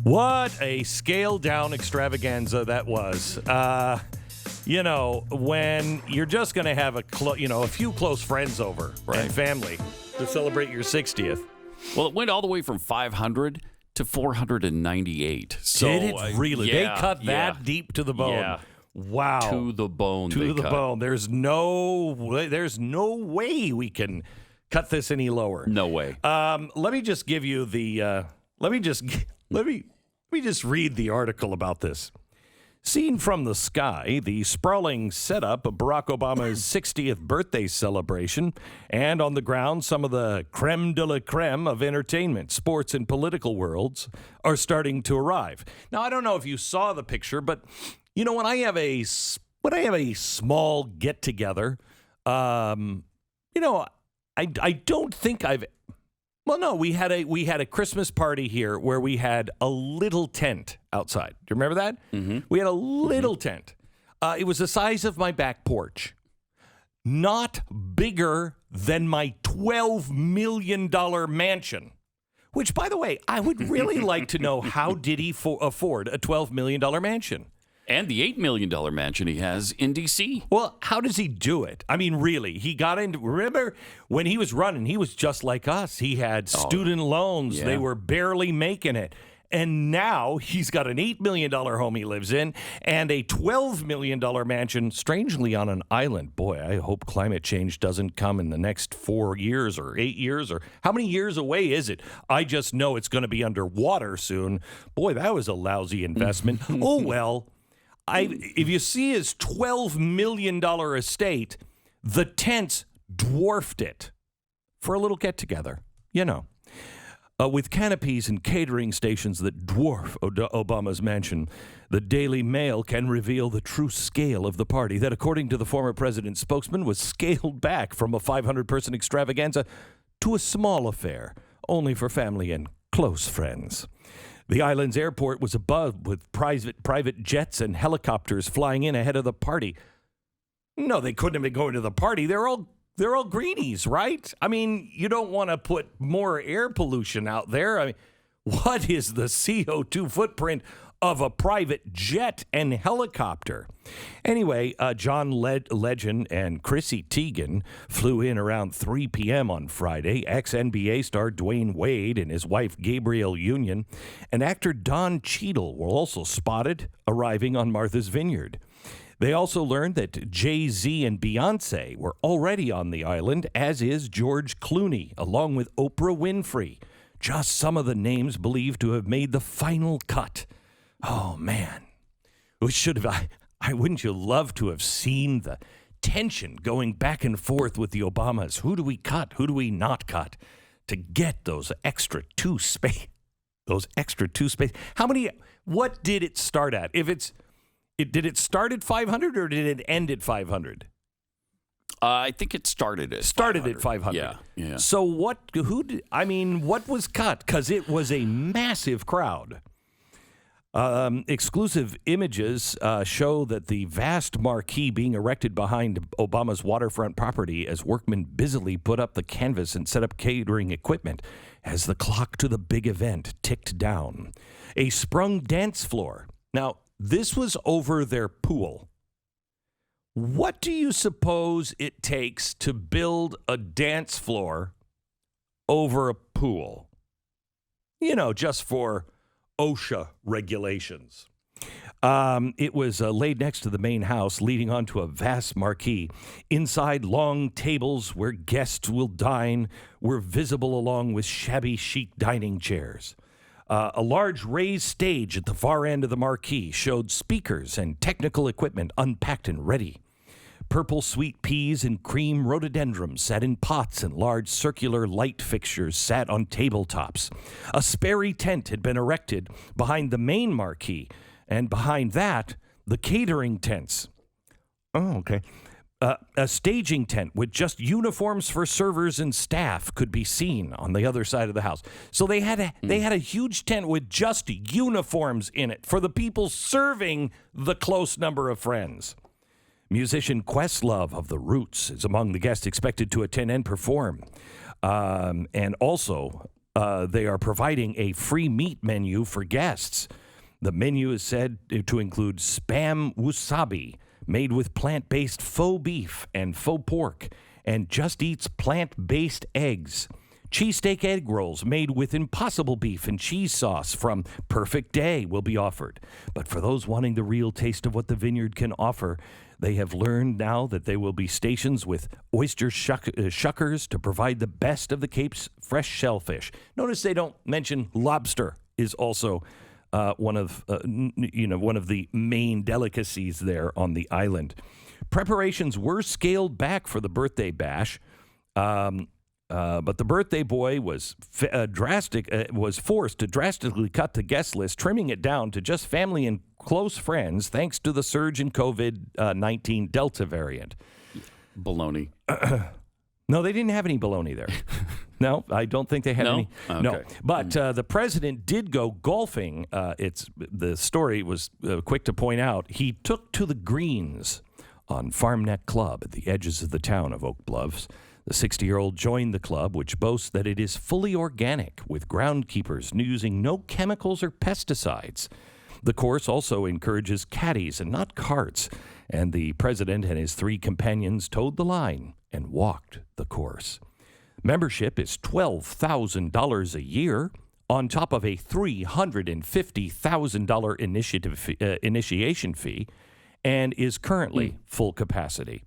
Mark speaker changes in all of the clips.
Speaker 1: What a scaled-down extravaganza that was. When you're just going to have a few close friends over and family to celebrate your 60th.
Speaker 2: Well, it went all the way from 500 to 498. So,
Speaker 1: did it really?
Speaker 2: Yeah,
Speaker 1: they cut that deep to the bone.
Speaker 2: Yeah.
Speaker 1: Wow.
Speaker 2: To the bone.
Speaker 1: To the bone. There's no way we can cut this any lower.
Speaker 2: No way.
Speaker 1: Let me just give you the. Let me just read the article about this. Seen from the sky, the sprawling setup of Barack Obama's 60th birthday celebration, and on the ground, some of the creme de la creme of entertainment, sports, and political worlds are starting to arrive. Now, I don't know if you saw the picture, but when I have a small get together, I don't think I've. Well, no, we had a Christmas party here where we had a little tent outside. Do you remember that? Mm-hmm. We had a little tent. It was the size of my back porch. Not bigger than my $12 million mansion. Which, by the way, I would really like to know, how did he afford a $12 million mansion?
Speaker 2: And the $8 million mansion he has in D.C.
Speaker 1: Well, how does he do it? I mean, really, he got into, remember when he was running, he was just like us. He had student loans.
Speaker 2: Yeah.
Speaker 1: They were barely making it. And now he's got an $8 million home he lives in and a $12 million mansion, strangely on an island. Boy, I hope climate change doesn't come in the next 4 years or 8 years, or how many years away is it? I just know it's going to be underwater soon. Boy, that was a lousy investment. Oh, well. If you see his $12 million estate, the tents dwarfed it for a little get-together, with canopies and catering stations that dwarf Obama's mansion. The Daily Mail can reveal the true scale of the party that, according to the former president's spokesman, was scaled back from a 500-person extravaganza to a small affair, only for family and close friends. The island's airport was abuzz with private jets and helicopters flying in ahead of the party. No, they couldn't have been going to the party. They're all greenies, right? I mean, you don't want to put more air pollution out there. I mean, what is the CO2 footprint of a private jet and helicopter? Anyway, John Legend and Chrissy Teigen flew in around 3 p.m. on Friday. Ex-NBA star Dwayne Wade and his wife Gabrielle Union and actor Don Cheadle were also spotted arriving on Martha's Vineyard. They also learned that Jay-Z and Beyonce were already on the island, as is George Clooney, along with Oprah Winfrey. Just some of the names believed to have made the final cut. Oh, man. We should have. Wouldn't you love to have seen the tension going back and forth with the Obamas? Who do we cut? Who do we not cut? To get those extra two space. How many? What did it start at? Did it start at 500 or did it end at 500?
Speaker 2: I think it started at
Speaker 1: 500.
Speaker 2: Yeah.
Speaker 1: So what was cut? Because it was a massive crowd. Exclusive images show that the vast marquee being erected behind Obama's waterfront property as workmen busily put up the canvas and set up catering equipment as the clock to the big event ticked down. A sprung dance floor. Now, this was over their pool. What do you suppose it takes to build a dance floor over a pool? Just for OSHA regulations. It was laid next to the main house, leading onto a vast marquee. Inside, long tables where guests will dine were visible along with shabby chic dining chairs. A large raised stage at the far end of the marquee showed speakers and technical equipment unpacked and ready. Purple sweet peas and cream rhododendrons sat in pots, and large circular light fixtures sat on tabletops. A Sperry tent had been erected behind the main marquee, and behind that, the catering tents. Oh, okay. A staging tent with just uniforms for servers and staff could be seen on the other side of the house. So they had a huge tent with just uniforms in it for the people serving the close number of friends. Musician Questlove of The Roots is among the guests expected to attend and perform. And also, they are providing a free meat menu for guests. The menu is said to include Spam Wasabi, made with plant-based faux beef and faux pork, and Just Eat's plant-based eggs. Cheesesteak egg rolls made with Impossible beef and cheese sauce from Perfect Day will be offered. But for those wanting the real taste of what the Vineyard can offer, they have learned now that they will be stations with oyster shuckers to provide the best of the Cape's fresh shellfish. Notice they don't mention lobster is also one of the main delicacies there on the island. Preparations were scaled back for the birthday bash. But the birthday boy was forced to drastically cut the guest list, trimming it down to just family and close friends, thanks to the surge in COVID-19 Delta variant.
Speaker 2: Baloney.
Speaker 1: No, they didn't have any baloney there. No, I don't think they had any.
Speaker 2: Okay.
Speaker 1: No, but the president did go golfing. The story was quick to point out. He took to the greens on Farm Neck Club at the edges of the town of Oak Bluffs. The 60-year-old joined the club, which boasts that it is fully organic, with groundkeepers using no chemicals or pesticides. The course also encourages caddies and not carts, and the president and his 3 companions towed the line and walked the course. Membership is $12,000 a year, on top of a $350,000 initiation fee, and is currently full capacity.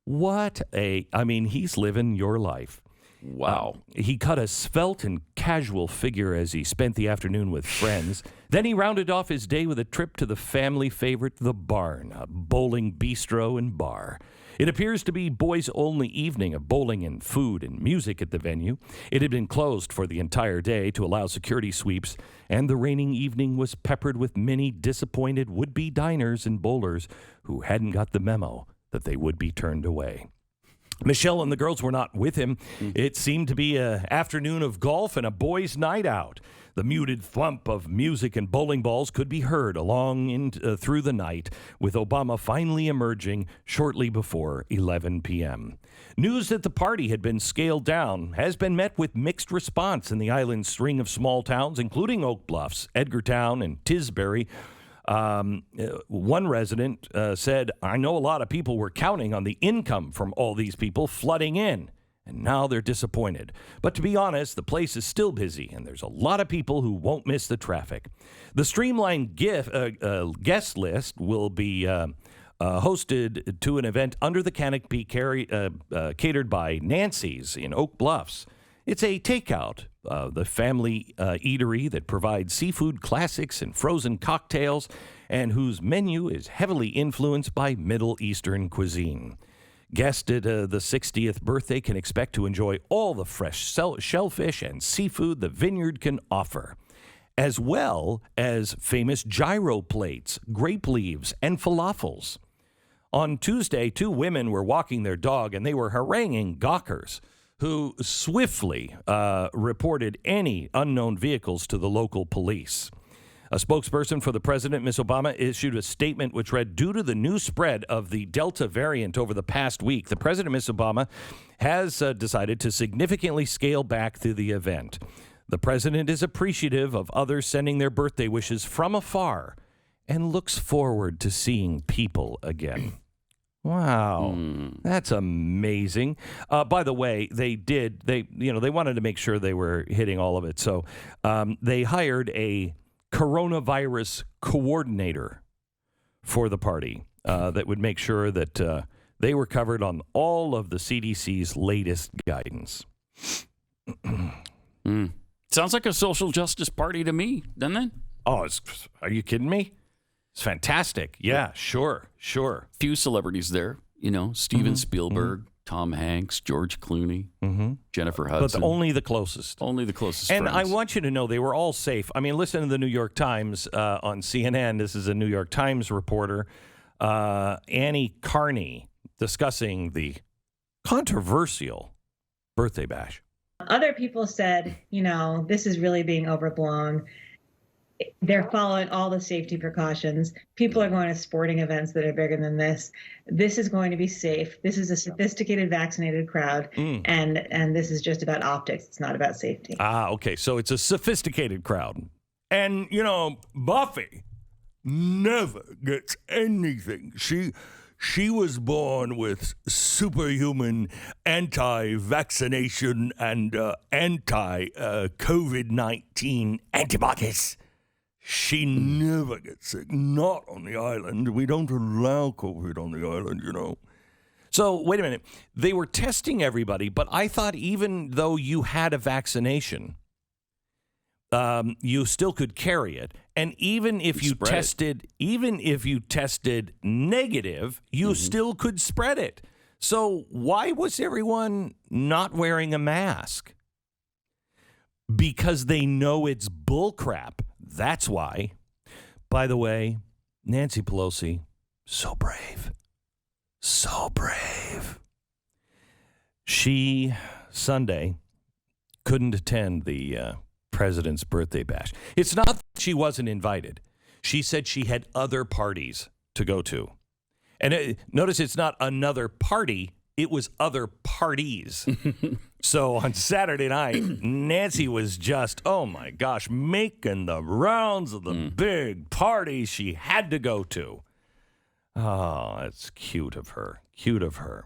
Speaker 1: He's living your life.
Speaker 2: Wow.
Speaker 1: He cut a svelte and casual figure as he spent the afternoon with friends. Then he rounded off his day with a trip to the family favorite, The Barn, a bowling bistro and bar. It appears to be boys' only evening of bowling and food and music at the venue. It had been closed for the entire day to allow security sweeps, and the raining evening was peppered with many disappointed would-be diners and bowlers who hadn't got the memo that they would be turned away. Michelle and the girls were not with him. It seemed to be an afternoon of golf and a boys' night out. The muted thump of music and bowling balls could be heard along through the night, with Obama finally emerging shortly before 11 p.m. News that the party had been scaled down has been met with mixed response in the island's string of small towns, including Oak Bluffs, Edgartown, and Tisbury. One resident said, "I know a lot of people were counting on the income from all these people flooding in, and now they're disappointed. But to be honest, the place is still busy, and there's a lot of people who won't miss the traffic." The streamlined guest list will be hosted to an event under the canopy catered by Nancy's in Oak Bluffs. It's a takeout, the family eatery that provides seafood classics and frozen cocktails, and whose menu is heavily influenced by Middle Eastern cuisine. Guests at the 60th birthday can expect to enjoy all the fresh shellfish and seafood the Vineyard can offer, as well as famous gyro plates, grape leaves, and falafels. On Tuesday, 2 women were walking their dog, and they were haranguing gawkers, who swiftly reported any unknown vehicles to the local police. A spokesperson for the president, Ms. Obama, issued a statement which read, "Due to the new spread of the Delta variant over the past week, the president, Ms. Obama, has decided to significantly scale back to the event. The president is appreciative of others sending their birthday wishes from afar and looks forward to seeing people again." Wow, that's amazing. By the way, they wanted to make sure they were hitting all of it. So they hired a coronavirus coordinator for the party that would make sure that they were covered on all of the CDC's latest guidance.
Speaker 2: Sounds like a social justice party to me, doesn't it?
Speaker 1: Oh, are you kidding me? It's fantastic. Yeah, sure.
Speaker 2: Few celebrities there, Steven Spielberg, Tom Hanks, George Clooney, Jennifer Hudson.
Speaker 1: But only the closest.
Speaker 2: Only the closest
Speaker 1: And
Speaker 2: friends.
Speaker 1: I want you to know they were all safe. I mean, listen to the New York Times on CNN. This is a New York Times reporter, Annie Carney, discussing the controversial birthday bash.
Speaker 3: Other people said, this is really being overblown. they're following all the safety precautions. People are going to sporting events that are bigger than this. This is going to be safe. This is a sophisticated, vaccinated crowd, and this is just about optics. It's not about safety.
Speaker 1: Okay. So it's a sophisticated crowd. And, Buffy never gets anything. She was born with superhuman anti-vaccination and anti-COVID-19 antibodies. She never gets sick. Not on the island. We don't allow COVID on the island, So, wait a minute. They were testing everybody, but I thought even though you had a vaccination, you still could carry it. And even if you tested negative, you still could spread it. So why was everyone not wearing a mask? Because they know it's bullcrap. That's why. By the way, Nancy Pelosi, so brave. So brave. She, Sunday, couldn't attend the president's birthday bash. It's not that she wasn't invited. She said she had other parties to go to. And notice it's not another party. It was other parties. So on Saturday night, Nancy was just, oh my gosh, making the rounds of the big parties she had to go to. Oh, it's cute of her. Cute of her.